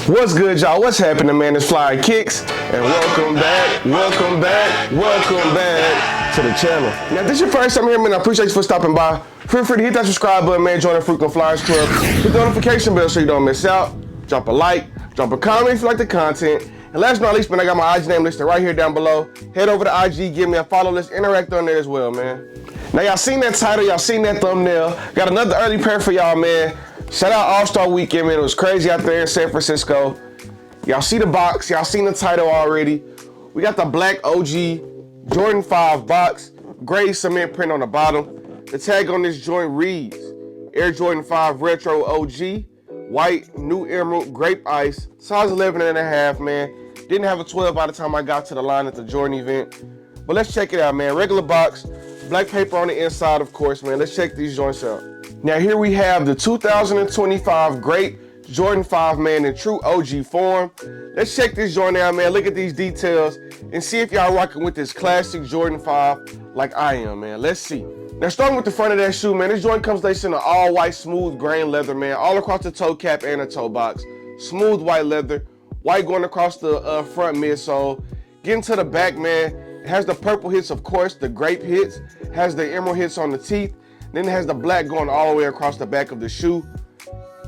What's good, y'all? What's happening, man? It's FLYEERRKicks, and welcome back to the channel. Now, if this is your first time here, man, I appreciate you for stopping by. Feel free to hit that subscribe button, man. Join the Frequent Flyers Club. Hit the notification bell so you don't miss out. Drop a like, drop a comment if you like the content. And last but not least, man, I got my IG name listed right here down below. Head over to IG, give me a follow. Let's interact on there as well, man. Now, y'all seen that title, y'all seen that thumbnail. Got another early pair for y'all, man. Shout out All-Star Weekend, man. It was crazy out there in San Francisco. Y'all see the box. Y'all seen the title already. We got the black OG Jordan 5 box. Gray cement print on the bottom. The tag on this joint reads, Air Jordan 5 Retro OG. White, new emerald, grape ice. Size 11.5, man. Didn't have a 12 by the time I got to the line at the Jordan event. But let's check it out, man. Regular box. Black paper on the inside, of course, man. Let's check these joints out. Now here we have the 2025 Grape Jordan 5, man, in true OG form. Let's check this joint out, man. Look at these details and see if y'all rocking with this classic Jordan 5 like I am, man. Let's see. Now starting with the front of that shoe, man, this joint comes laced in an all white smooth grain leather, man, all across the toe cap and the toe box. Smooth white leather, white going across the front midsole. Getting to the back, man, it has the purple hits, of course, the grape hits, has the emerald hits on the teeth. Then it has the black going all the way across the back of the shoe.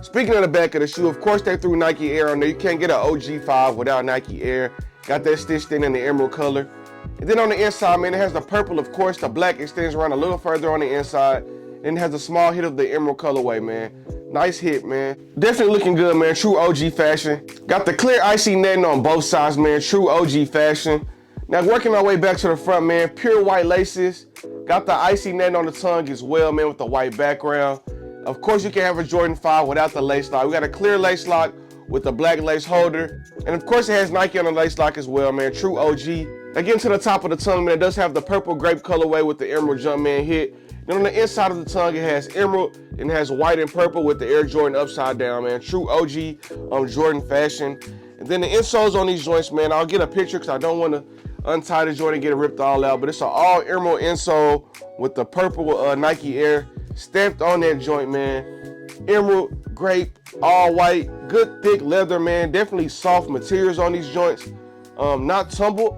Speaking of the back of the shoe, of course they threw Nike Air on there. You can't get an OG 5 without Nike Air. Got that stitched in the emerald color. And then on the inside, man, it has the purple, of course. The black extends around a little further on the inside. And it has a small hit of the emerald colorway, man. Nice hit, man. Definitely looking good, man. True OG fashion. Got the clear icy netting on both sides, man. True OG fashion. Now working our way back to the front, man. Pure white laces. Got the icy netting on the tongue as well, man, with the white background. Of course, you can't have a Jordan 5 without the lace lock. We got a clear lace lock with the black lace holder. And of course, it has Nike on the lace lock as well, man. True OG. Again, to the top of the tongue, man, it does have the purple grape colorway with the emerald Jumpman hit. Then on the inside of the tongue, it has emerald and it has white and purple with the Air Jordan upside down, man. True OG Jordan fashion. And then the insoles on these joints, man, I'll get a picture because I don't want to untie the joint and get it ripped all out, but it's an all emerald insole with the purple Nike Air stamped on that joint, man. Emerald, grape, all white, good thick leather, man. Definitely soft materials on these joints. Not tumbled,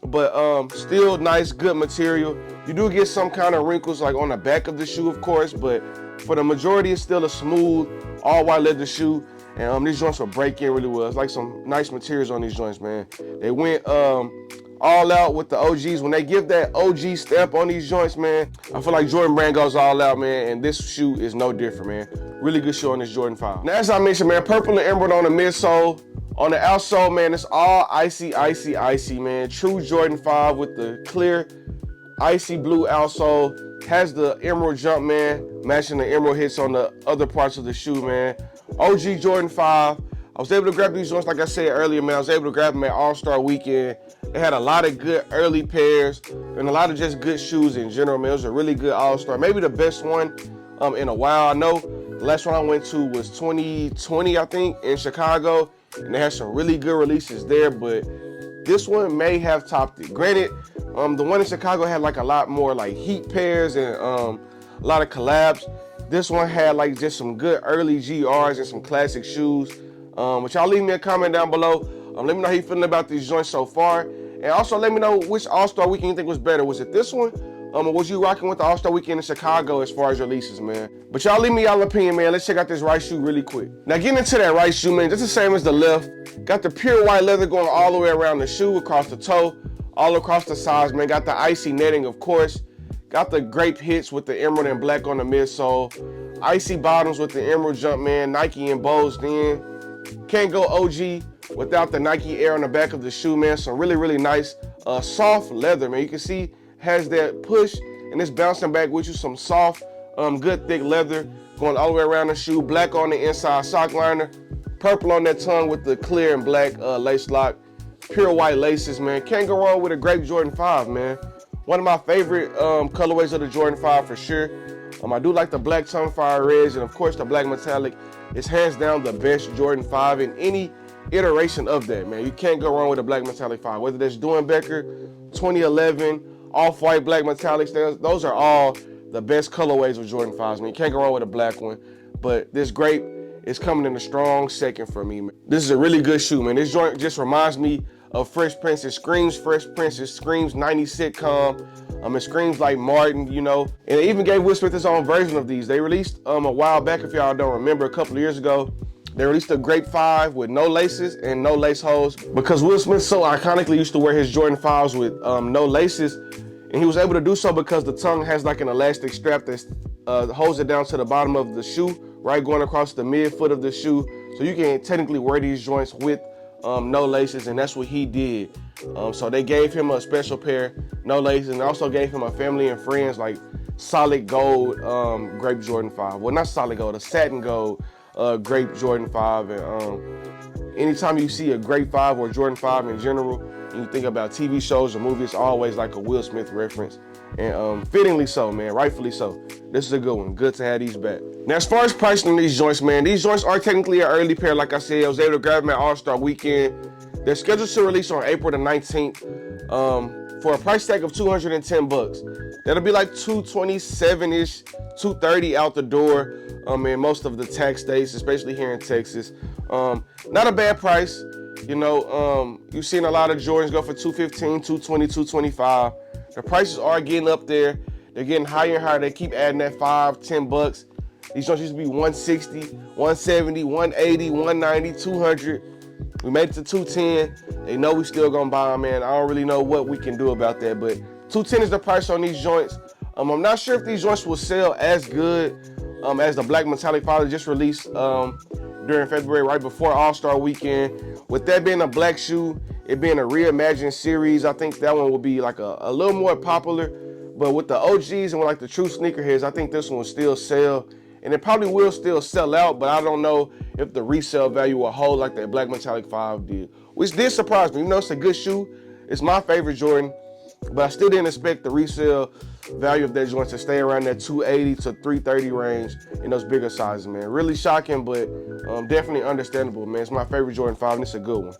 but still nice, good material. You do get some kind of wrinkles like on the back of the shoe, of course, but for the majority, it's still a smooth, all white leather shoe. And these joints will break in really well. It's like some nice materials on these joints, man. They went all out with the OGs. When they give that OG stamp on these joints, man, I feel like Jordan brand goes all out, man, and this shoe is no different, man. Really good shoe on this Jordan 5. Now, as I mentioned, man, purple and emerald on the midsole. On the outsole, man, it's all icy, icy, icy, man. True Jordan 5 with the clear icy blue outsole. Has the emerald jump, man, matching the emerald hits on the other parts of the shoe, man. OG Jordan 5. I was able to grab these joints, like I said earlier, man. I was able to grab them at All-Star Weekend. They had a lot of good early pairs and a lot of just good shoes in general, man. It was a really good All-Star. Maybe the best one in a while. I know the last one I went to was 2020, I think, in Chicago. And they had some really good releases there, but this one may have topped it. Granted, the one in Chicago had like a lot more like heat pairs and a lot of collabs. This one had like just some good early GRs and some classic shoes. But y'all leave me a comment down below. Let me know how you feeling about these joints so far. And also let me know which All-Star Weekend you think was better. Was it this one? Or was you rocking with the All-Star Weekend in Chicago as far as releases, man? But y'all leave me y'all opinion, man. Let's check out this right shoe really quick. Now getting into that right shoe, man, just the same as the left. Got the pure white leather going all the way around the shoe, across the toe, all across the sides, man. Got the icy netting, of course. Got the grape hits with the emerald and black on the midsole. Icy bottoms with the emerald jump, man. Nike embossed in. Can't go OG without the Nike Air on the back of the shoe, man. Some really, really nice soft leather, man. You can see has that push and it's bouncing back with you. Some soft, good thick leather going all the way around the shoe. Black on the inside sock liner. Purple on that tongue with the clear and black lace lock. Pure white laces, man. Can't go wrong with a Grape Jordan 5, man. One of my favorite colorways of the Jordan 5 for sure. I do like the black tongue fire reds and of course the black metallic. It's hands down the best Jordan 5 in any iteration of that, man. You can't go wrong with a black metallic 5. Whether that's Becker, 2011, off-white black metallics, those are all the best colorways of Jordan 5s, man. You can't go wrong with a black one. But this Grape is coming in a strong second for me, man. This is a really good shoe, man. This joint just reminds me of Fresh Prince. It screams Fresh Prince. It screams 90s sitcom. It screams like Martin, you know. And they even gave Will Smith his own version of these. They released a while back, if y'all don't remember, a couple of years ago, they released a Grape 5 with no laces and no lace holes, because Will Smith so iconically used to wear his Jordan 5s with no laces, and he was able to do so because the tongue has like an elastic strap that holds it down to the bottom of the shoe, right, going across the midfoot of the shoe, so you can technically wear these joints with no laces, and that's what he did. So they gave him a special pair, no laces, and also gave him a family and friends like solid gold Grape Jordan 5. Well, not solid gold, a satin gold Grape Jordan 5. And anytime you see a Grape 5 or Jordan 5 in general, and you think about TV shows or movies, it's always like a Will Smith reference. And fittingly so, man, rightfully so. This is a good one. Good to have these back. Now, as far as pricing these joints, man, these joints are technically an early pair. Like I said, I was able to grab them at All-Star Weekend. They're scheduled to release on April the 19th for a price tag of $210. That'll be like $227-ish, $230 out the door in most of the tax states, especially here in Texas. Not a bad price. You know, you've seen a lot of Jordans go for $215, $220, $225. The prices are getting up there. They're getting higher and higher. They keep adding that $5, $10. These joints used to be $160, $170, $180, $190, $200. We made it to $210. They know we still gonna buy them, man. I don't really know what we can do about that, but $210 is the price on these joints. I'm not sure if these joints will sell as good as the black metallic 5 that just released during February, right before All-Star Weekend. With that being a black shoe, it being a reimagined series, I think that one will be like a little more popular. But with the OGs and with like the true sneakerheads, I think this one will still sell. And it probably will still sell out, but I don't know if the resale value will hold like that black metallic 5 did. Which did surprise me. You know, it's a good shoe. It's my favorite Jordan, but I still didn't expect the resale value of that joint to stay around that $280 to $330 range in those bigger sizes, man. Really shocking, but definitely understandable, man. It's my favorite Jordan 5, and it's a good one.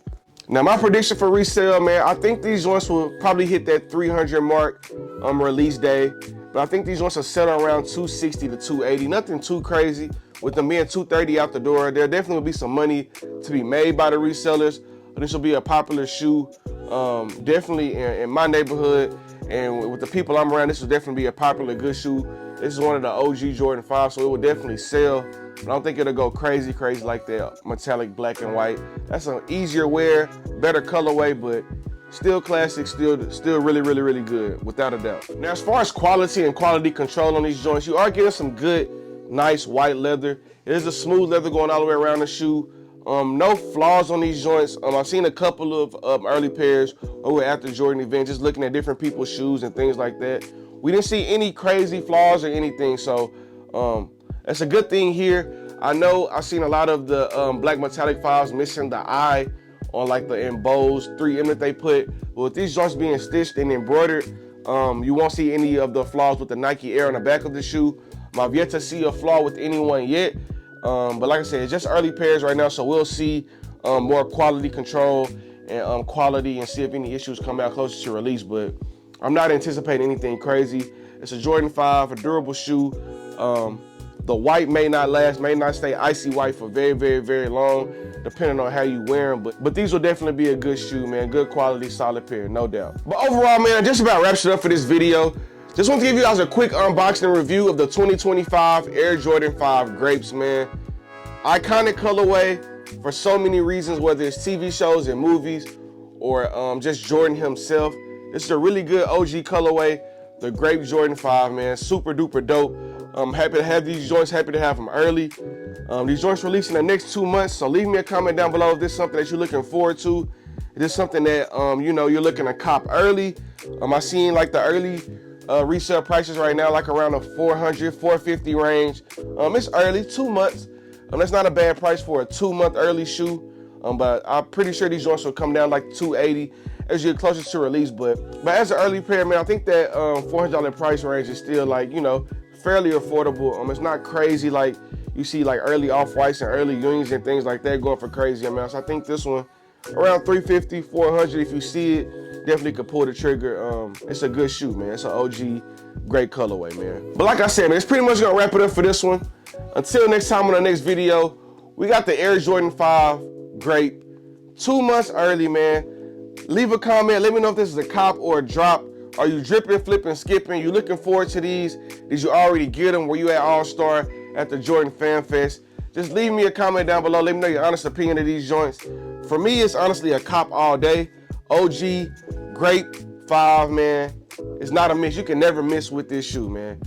Now, my prediction for resale, man, I think these joints will probably hit that 300 mark release day. But I think these joints will settle around 260 to 280. Nothing too crazy. With them being 230 out the door, there definitely will be some money to be made by the resellers. This will be a popular shoe, definitely in my neighborhood. And with the people I'm around, this will definitely be a popular, good shoe. This is one of the OG Jordan 5, so it will definitely sell. But I don't think it'll go crazy like that metallic black and white. That's an easier wear, better colorway, but still classic, still really, really, really good, without a doubt. Now, as far as quality and quality control on these joints, you are getting some good, nice white leather. It is a smooth leather going all the way around the shoe. No flaws on these joints. I've seen a couple of early pairs over at the Jordan event, just looking at different people's shoes and things like that. We didn't see any crazy flaws or anything, so that's a good thing here. I know I've seen a lot of the black metallic 5s missing the eye on like the embossed 3M that they put. But with these joints being stitched and embroidered, you won't see any of the flaws with the Nike Air on the back of the shoe. I've yet to see a flaw with anyone yet. But like I said, it's just early pairs right now, so we'll see more quality control and quality and see if any issues come out closer to release. But I'm not anticipating anything crazy. It's a Jordan 5, a durable shoe. The white may not last, may not stay icy white for very, very, very long, depending on how you wear them. But these will definitely be a good shoe, man. Good quality, solid pair, no doubt. But overall, man, that just about wraps it up for this video. Just want to give you guys a quick unboxing and review of the 2025 Air Jordan 5 Grapes, man. Iconic colorway for so many reasons, whether it's TV shows and movies or just Jordan himself. This is a really good OG colorway, the Grape Jordan 5, man. Super duper dope. I'm happy to have these joints, happy to have them early. These joints release in the next 2 months, so leave me a comment down below if this is something that you're looking forward to. If this is something that you know, you're looking to cop early. I seen like the early resale prices right now, like around the $400, $450 range. It's early, 2 months. That's not a bad price for a 2-month early shoe. But I'm pretty sure these joints will come down like $280 as you get closer to release. But as an early pair, man, I think that $400 price range is still, like, you know, fairly affordable. It's not crazy like you see like early Off-Whites and early Unions and things like that going for crazy amounts. So I think this one around $350, $400, if you see it, definitely could pull the trigger. It's a good shoe, man. It's an OG, great colorway, man. But like I said, man, it's pretty much gonna wrap it up for this one. Until next time on the next video, We got the Air Jordan 5 Grape 2 months early, man. Leave a comment. Let me know if this is a cop or a drop. Are you dripping, flipping, skipping? You looking forward to these? Did you already get them? Were you at All-Star at the Jordan Fan Fest? Just leave me a comment down below. Let me know your honest opinion of these joints. For me, it's honestly a cop all day. OG Grape 5, man. It's not a miss. You can never miss with this shoe, man.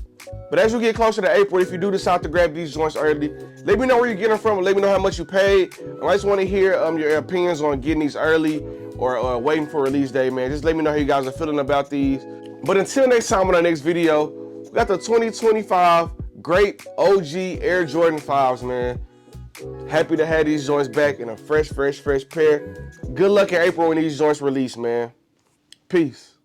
But as you get closer to April, if you do decide to grab these joints early, let me know where you get them from. Let me know how much you paid. I just want to hear your opinions on getting these early or waiting for release day, man. Just let me know how you guys are feeling about these. But until next time on our next video, we got the 2025 Grape OG Air Jordan 5s, man. Happy to have these joints back in a fresh pair. Good luck in April when these joints release, man. Peace.